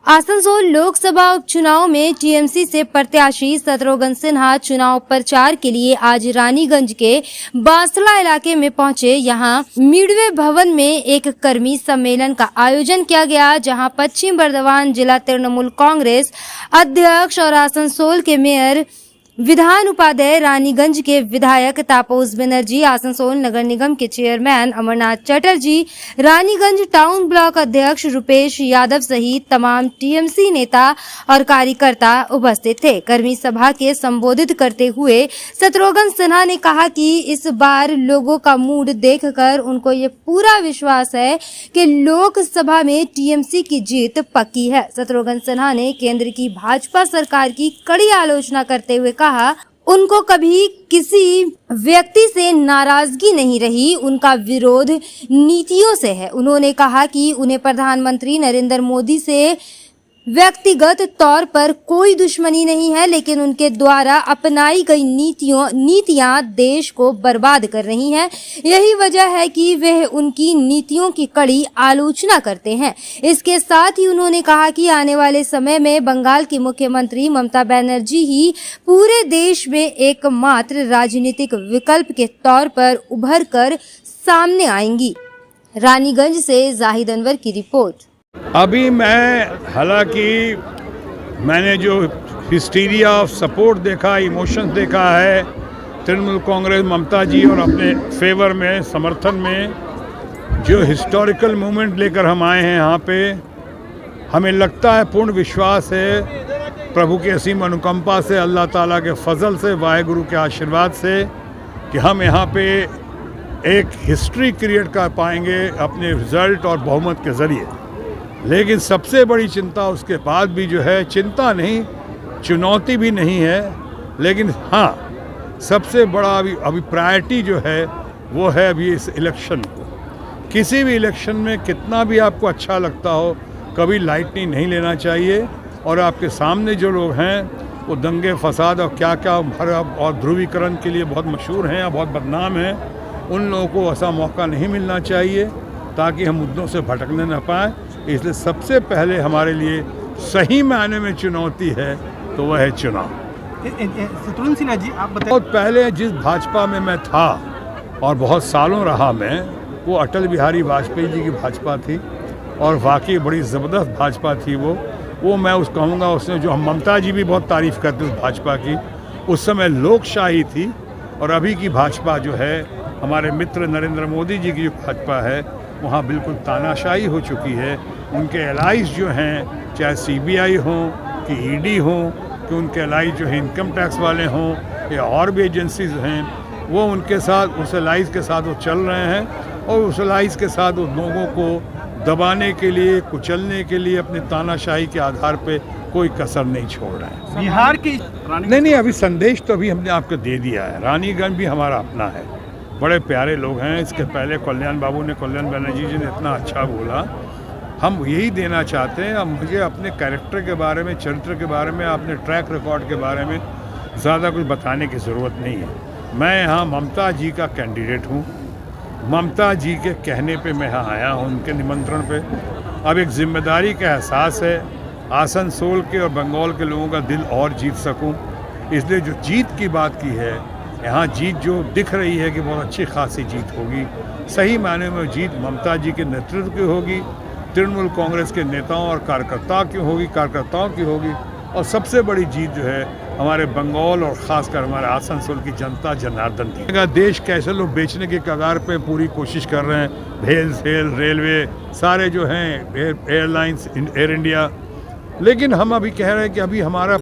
आसनसोल लोकसभा उपचुनाव में टीएमसी से प्रत्याशी शत्रुघ्न सिन्हा चुनाव प्रचार के लिए आज रानीगंज के बांसला इलाके में पहुंचे। यहां मिडवे भवन में एक कर्मी सम्मेलन का आयोजन किया गया, जहां पश्चिम बर्धमान जिला तृणमूल कांग्रेस अध्यक्ष और आसनसोल के मेयर विधान उपाध्याय, रानीगंज के विधायक तापस बनर्जी, आसनसोल नगर निगम के chairman Amarnath Chatterjee, Raniganj town block अध्यक्ष रुपेश यादव सहित तमाम टीएमसी नेता और कार्यकर्ता उपस्थित थे। कर्मी सभा के संबोधित करते हुए शत्रुघ्न सिन्हा ने कहा कि इस बार लोगों का मूड देखकर उनको ये पूरा विश्वास है कि लोकसभा में टीएमसी की जीत पक्की है। शत्रुघ्न सिन्हा ने केंद्र की भाजपा सरकार की कड़ी आलोचना करते हुए कहा, उनको कभी किसी व्यक्ति से नाराजगी नहीं रही, उनका विरोध नीतियों से है। उन्होंने कहा कि उन्हें प्रधानमंत्री नरेंद्र मोदी से व्यक्तिगत तौर पर कोई दुश्मनी नहीं है, लेकिन उनके द्वारा अपनाई गई नीतियां देश को बर्बाद कर रही हैं। यही वजह है कि वह उनकी नीतियों की कड़ी आलोचना करते हैं। इसके साथ ही उन्होंने कहा कि आने वाले समय में बंगाल की मुख्यमंत्री ममता बनर्जी ही पूरे देश में एकमात्र राजनीतिक विकल्प के तौर पर उभर कर सामने आएंगी। रानीगंज से जाहिद अनवर की रिपोर्ट। अभी हालांकि मैंने जो हिस्टीरिया ऑफ सपोर्ट देखा, इमोशंस देखा है तृणमूल कांग्रेस ममता जी और अपने फेवर में, समर्थन में जो हिस्टोरिकल मूवमेंट लेकर हम आए हैं यहाँ पे, हमें लगता है, पूर्ण विश्वास है प्रभु की असीम अनुकंपा से, अल्लाह ताला के फजल से, वाहेगुरु के आशीर्वाद से, कि हम यहाँ पे एक हिस्ट्री क्रिएट कर पाएंगे अपने रिजल्ट और बहुमत के ज़रिए। लेकिन सबसे बड़ी चिंता उसके बाद भी जो है, चिंता नहीं, चुनौती भी नहीं है, लेकिन हाँ सबसे बड़ा अभी प्रायोरिटी जो है वो है अभी इस इलेक्शन को। किसी भी इलेक्शन में कितना भी आपको अच्छा लगता हो, कभी लाइटली नहीं लेना चाहिए। और आपके सामने जो लोग हैं वो दंगे फसाद और क्या क्या और ध्रुवीकरण के लिए बहुत मशहूर हैं या बहुत बदनाम हैं, उन लोगों को ऐसा मौका नहीं मिलना चाहिए ताकि हम मुद्दों से भटकने न पाएँ। इसलिए सबसे पहले हमारे लिए सही मायने में चुनौती है तो वह है चुनाव। शत्रुघ्न सिन्हा जी, आप बताइए। बहुत पहले जिस भाजपा में मैं था और बहुत सालों रहा मैं, वो अटल बिहारी वाजपेयी जी की भाजपा थी और वाकई बड़ी ज़बरदस्त भाजपा थी वो मैं कहूँगा उसने, जो हम ममता जी भी बहुत तारीफ़ करते उस भाजपा की, उस समय लोकशाही थी। और अभी की भाजपा जो है, हमारे मित्र नरेंद्र मोदी जी की जो भाजपा है, वहाँ बिल्कुल तानाशाही हो चुकी है। उनके एलाइज जो हैं, चाहे सीबीआई हो कि ईडी हो, कि उनके एलाइज जो हैं इनकम टैक्स वाले हों या और भी एजेंसीज हैं, वो उनके साथ, उस एलाइज के साथ वो चल रहे हैं और उस एलाइज के साथ उन लोगों को दबाने के लिए, कुचलने के लिए अपनी तानाशाही के आधार पे कोई कसर नहीं छोड़ रहे हैं। बिहार की नहीं, अभी संदेश तो अभी हमने आपको दे दिया है। रानीगंज भी हमारा अपना है, बड़े प्यारे लोग हैं। इसके पहले कल्याण बनर्जी जी ने इतना अच्छा बोला, हम यही देना चाहते हैं। अब मुझे अपने कैरेक्टर के बारे में, चरित्र के बारे में, अपने ट्रैक रिकॉर्ड के बारे में ज़्यादा कुछ बताने की ज़रूरत नहीं है। मैं यहाँ ममता जी का कैंडिडेट हूँ, ममता जी के कहने पे मैं यहाँ आया हूँ, उनके निमंत्रण पे। अब एक जिम्मेदारी का एहसास है, आसनसोल के और बंगाल के लोगों का दिल और जीत सकूँ। इसलिए जो जीत की बात की है, यहाँ जीत जो दिख रही है कि बहुत अच्छी खासी जीत होगी, सही मायने में जीत ममता जी के नेतृत्व की होगी, तृणमूल कांग्रेस के नेताओं और कार्यकर्ताओं की होगी। और सबसे बड़ी जीत जो है हमारे बंगाल और ख़ासकर हमारे आसनसोल की जनता जनार्दन की। देश कैसे लोग बेचने के कगार पे पूरी कोशिश कर रहे हैं, भेल सेल, रेलवे, सारे जो हैं एयरलाइंस, एयर इंडिया। लेकिन हम अभी कह रहे हैं कि अभी हमारा